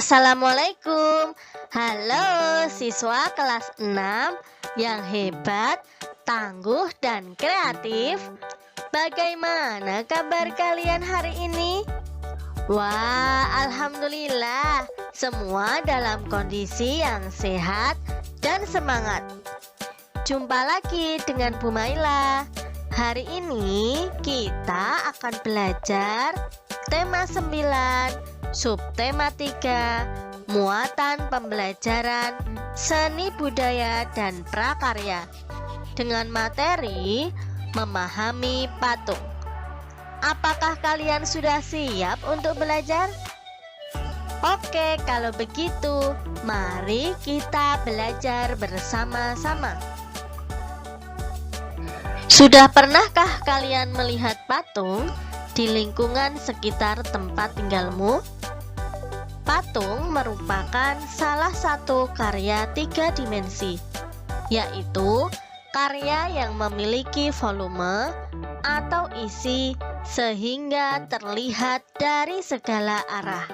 Assalamualaikum. Halo siswa kelas 6 yang hebat, tangguh dan kreatif. Bagaimana kabar kalian hari ini? Wah, alhamdulillah, semua dalam kondisi yang sehat dan semangat. Jumpa lagi dengan Bu Maila. Hari ini kita akan belajar tema 9, subtema 3, muatan pembelajaran seni budaya dan prakarya, dengan materi memahami patung. Apakah kalian sudah siap untuk belajar? Oke, kalau begitu, mari kita belajar bersama-sama. Sudah pernahkah kalian melihat patung di lingkungan sekitar tempat tinggalmu? Patung merupakan salah satu karya 3 dimensi, yaitu karya yang memiliki volume atau isi sehingga terlihat dari segala arah.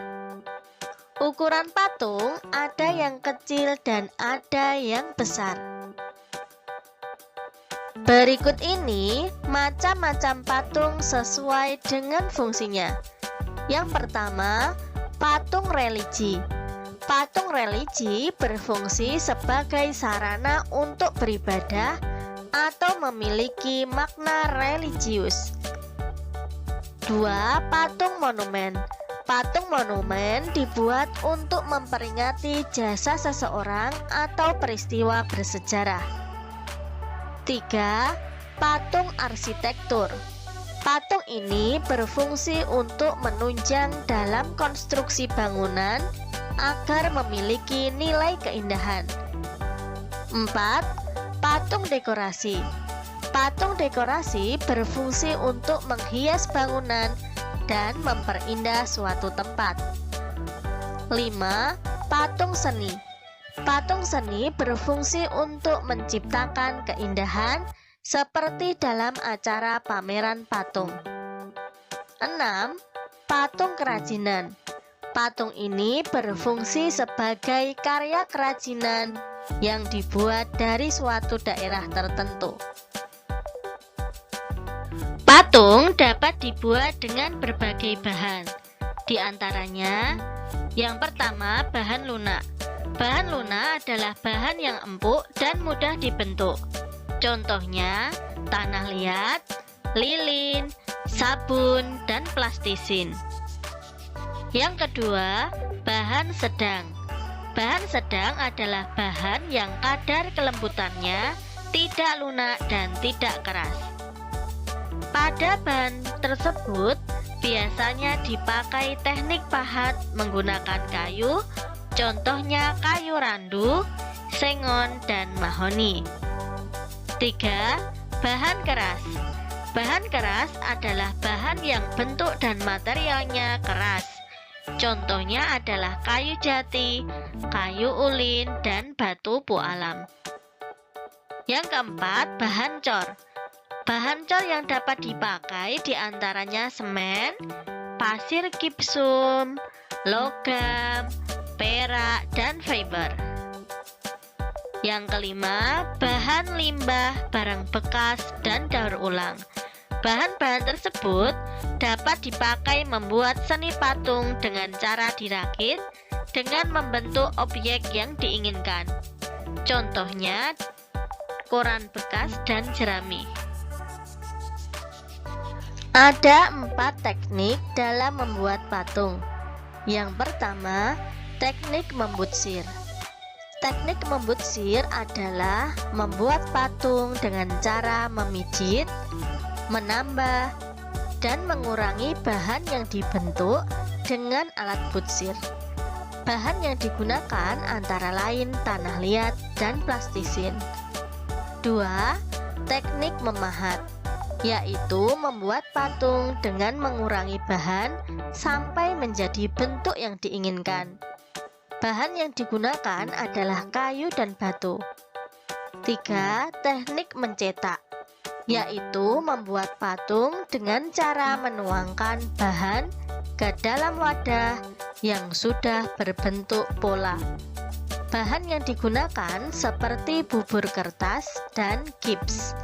Ukuran patung ada yang kecil dan ada yang besar. Berikut ini macam-macam patung sesuai dengan fungsinya. Yang pertama, patung religi. Patung religi berfungsi sebagai sarana untuk beribadah atau memiliki makna religius. 2. Patung monumen. Patung monumen dibuat untuk memperingati jasa seseorang atau peristiwa bersejarah. 3. Patung arsitektur. Patung ini berfungsi untuk menunjang dalam konstruksi bangunan agar memiliki nilai keindahan. 4. Patung dekorasi. Patung dekorasi berfungsi untuk menghias bangunan dan memperindah suatu tempat. 5. Patung seni. Patung seni berfungsi untuk menciptakan keindahan seperti dalam acara pameran patung. 6. Patung kerajinan. Patung ini berfungsi sebagai karya kerajinan yang dibuat dari suatu daerah tertentu. Patung dapat dibuat dengan berbagai bahan. Di antaranya, yang pertama, bahan lunak. Bahan lunak adalah bahan yang empuk dan mudah dibentuk. Contohnya, tanah liat, lilin, sabun, dan plastisin. Yang kedua, bahan sedang. Bahan sedang adalah bahan yang kadar kelembutannya tidak lunak dan tidak keras. Pada bahan tersebut, biasanya dipakai teknik pahat menggunakan kayu, contohnya kayu randu, sengon, dan mahoni. 3. Bahan keras. Bahan keras adalah bahan yang bentuk dan materialnya keras. Contohnya adalah kayu jati, kayu ulin, dan batu pualam. Yang keempat, bahan cor. Bahan cor yang dapat dipakai diantaranya semen, pasir gipsum, logam, perak, dan fiber. Yang kelima, bahan limbah, barang bekas, dan daur ulang. Bahan-bahan tersebut dapat dipakai membuat seni patung dengan cara dirakit dengan membentuk objek yang diinginkan. Contohnya, koran bekas dan jerami. Ada 4 teknik dalam membuat patung. Yang pertama, teknik membutsir. Teknik membutsir adalah membuat patung dengan cara memijit, menambah, dan mengurangi bahan yang dibentuk dengan alat butsir. Bahan yang digunakan antara lain tanah liat dan plastisin. 2. Teknik memahat, yaitu membuat patung dengan mengurangi bahan sampai menjadi bentuk yang diinginkan. Bahan yang digunakan adalah kayu dan batu. 3. Teknik mencetak, yaitu membuat patung dengan cara menuangkan bahan ke dalam wadah yang sudah berbentuk pola. Bahan yang digunakan seperti bubur kertas dan gips.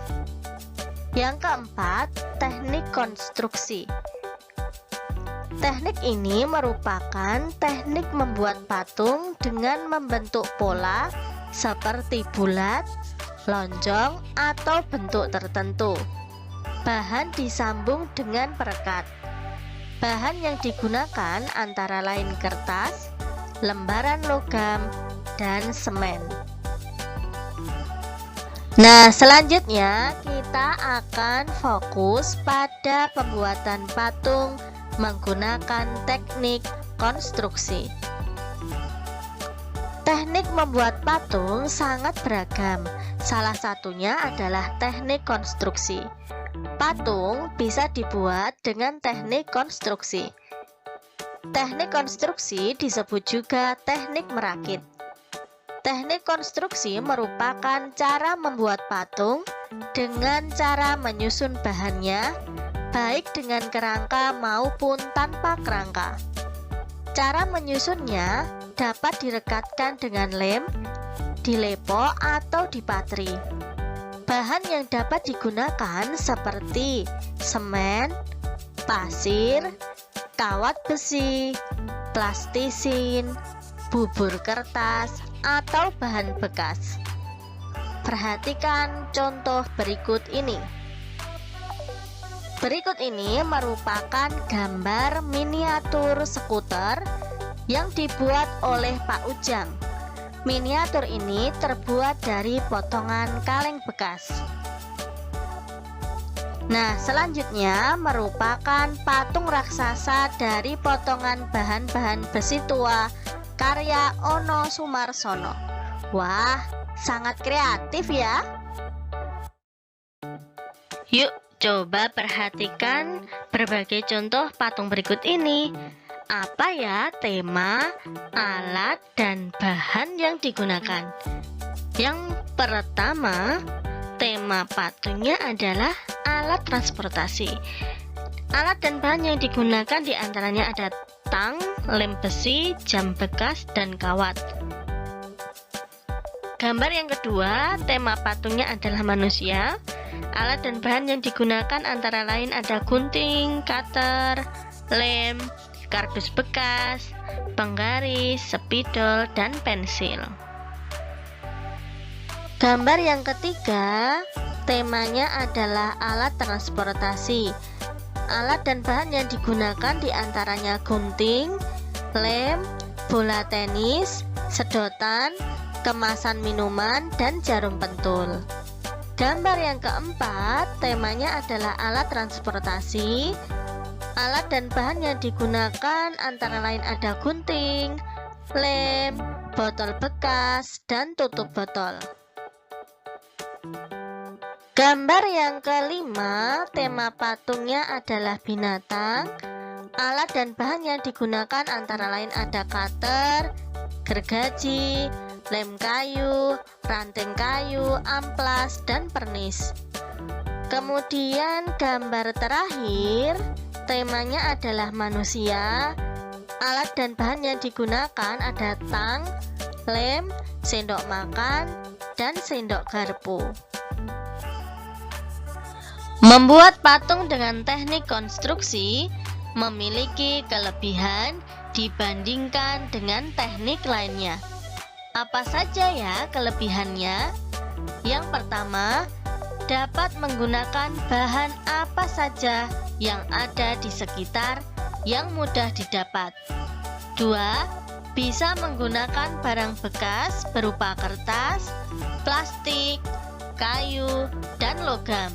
Yang keempat, teknik konstruksi. Teknik ini merupakan teknik membuat patung dengan membentuk pola seperti bulat, lonjong, atau bentuk tertentu. Bahan disambung dengan perekat. Bahan yang digunakan antara lain kertas, lembaran logam, dan semen. Nah, selanjutnya kita akan fokus pada pembuatan patung menggunakan teknik konstruksi. Teknik membuat patung sangat beragam. Salah satunya adalah teknik konstruksi. Patung bisa dibuat dengan teknik konstruksi. Teknik konstruksi disebut juga teknik merakit. Teknik konstruksi merupakan cara membuat patung dengan cara menyusun bahannya, baik dengan kerangka maupun tanpa kerangka. Cara menyusunnya dapat direkatkan dengan lem, dilepo, atau dipatri. Bahan yang dapat digunakan seperti semen, pasir, kawat besi, plastisin, bubur kertas, atau bahan bekas. Perhatikan contoh berikut ini. Berikut ini merupakan gambar miniatur skuter yang dibuat oleh Pak Ujang. Miniatur ini terbuat dari potongan kaleng bekas. Nah, selanjutnya merupakan patung raksasa dari potongan bahan-bahan besi tua karya Ono Sumarsono. Wah, sangat kreatif ya. Yuk, coba perhatikan berbagai contoh patung berikut ini. Apa ya tema, alat, dan bahan yang digunakan? Yang pertama, tema patungnya adalah alat transportasi. Alat dan bahan yang digunakan diantaranya ada tang, lem besi, jam bekas, dan kawat. Gambar yang kedua, tema patungnya adalah manusia. Alat dan bahan yang digunakan antara lain ada gunting, cutter, lem, kardus bekas, penggaris, spidol, dan pensil. Gambar yang ketiga, temanya adalah alat transportasi. Alat dan bahan yang digunakan diantaranya gunting, lem, bola tenis, sedotan, kemasan minuman, dan jarum pentul. Gambar yang keempat, temanya adalah alat transportasi. Alat dan bahan yang digunakan antara lain ada gunting, lem, botol bekas, dan tutup botol. Gambar yang kelima, tema patungnya adalah binatang. Alat dan bahan yang digunakan antara lain ada cutter, gergaji, lem kayu, ranting kayu, amplas, dan pernis. Kemudian gambar terakhir, temanya adalah manusia. Alat dan bahan yang digunakan ada tang, lem, sendok makan, dan sendok garpu. Membuat patung dengan teknik konstruksi memiliki kelebihan dibandingkan dengan teknik lainnya. Apa saja ya kelebihannya? Yang pertama, dapat menggunakan bahan apa saja yang ada di sekitar yang mudah didapat. 2. Bisa menggunakan barang bekas berupa kertas, plastik, kayu, dan logam.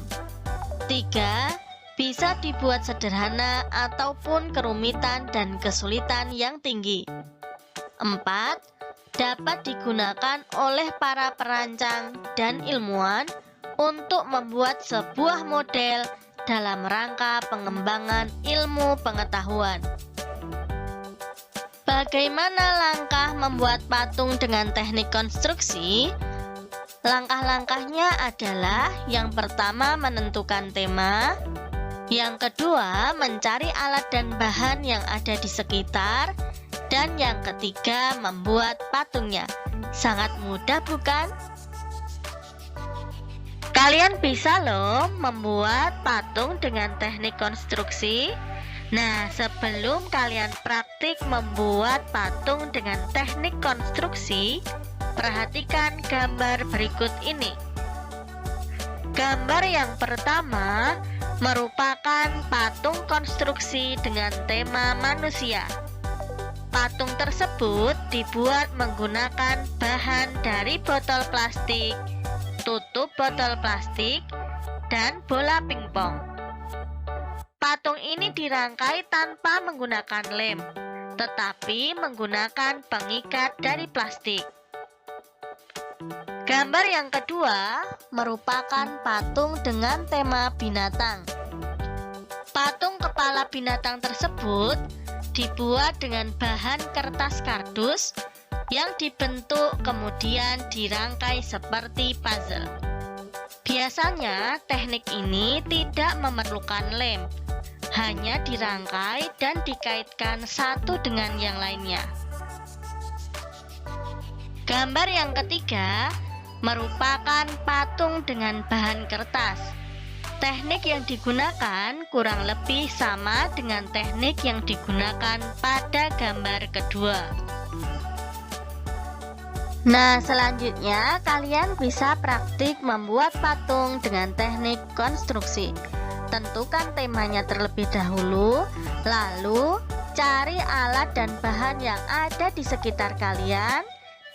3. Bisa dibuat sederhana ataupun kerumitan dan kesulitan yang tinggi. 4. Dapat digunakan oleh para perancang dan ilmuwan untuk membuat sebuah model dalam rangka pengembangan ilmu pengetahuan. Bagaimana langkah membuat patung dengan teknik konstruksi? Langkah-langkahnya adalah yang pertama menentukan tema, Yang kedua, mencari alat dan bahan yang ada di sekitar. Dan yang ketiga, membuat patungnya. Sangat mudah bukan? Kalian bisa loh membuat patung dengan teknik konstruksi. Nah, sebelum kalian praktik membuat patung dengan teknik konstruksi, perhatikan gambar berikut ini. Gambar yang pertama merupakan patung konstruksi dengan tema manusia. Patung tersebut dibuat menggunakan bahan dari botol plastik, tutup botol plastik, dan bola pingpong. Patung ini dirangkai tanpa menggunakan lem, tetapi menggunakan pengikat dari plastik. Gambar yang kedua merupakan patung dengan tema binatang. Patung kepala binatang tersebut dibuat dengan bahan kertas kardus yang dibentuk kemudian dirangkai seperti puzzle. Biasanya teknik ini tidak memerlukan lem, hanya dirangkai dan dikaitkan satu dengan yang lainnya. Gambar yang ketiga merupakan patung dengan bahan kertas. Teknik yang digunakan kurang lebih sama dengan teknik yang digunakan pada gambar kedua. Nah, selanjutnya kalian bisa praktik membuat patung dengan teknik konstruksi. Tentukan temanya terlebih dahulu, lalu cari alat dan bahan yang ada di sekitar kalian,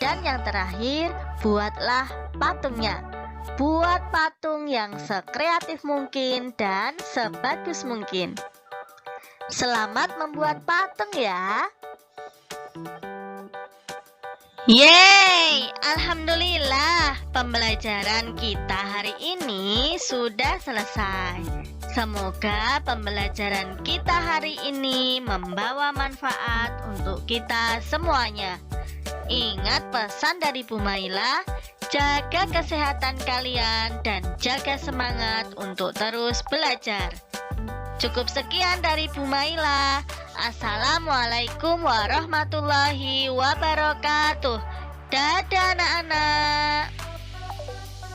dan yang terakhir, buatlah patungnya. Buat patung yang sekreatif mungkin dan sebagus mungkin. Selamat membuat patung ya. Yeay, alhamdulillah pembelajaran kita hari ini sudah selesai. Semoga pembelajaran kita hari ini membawa manfaat untuk kita semuanya. Ingat pesan dari Bu Maila, jaga kesehatan kalian dan jaga semangat untuk terus belajar. Cukup sekian dari Bu Maila. Assalamualaikum warahmatullahi wabarakatuh. Dadah anak-anak.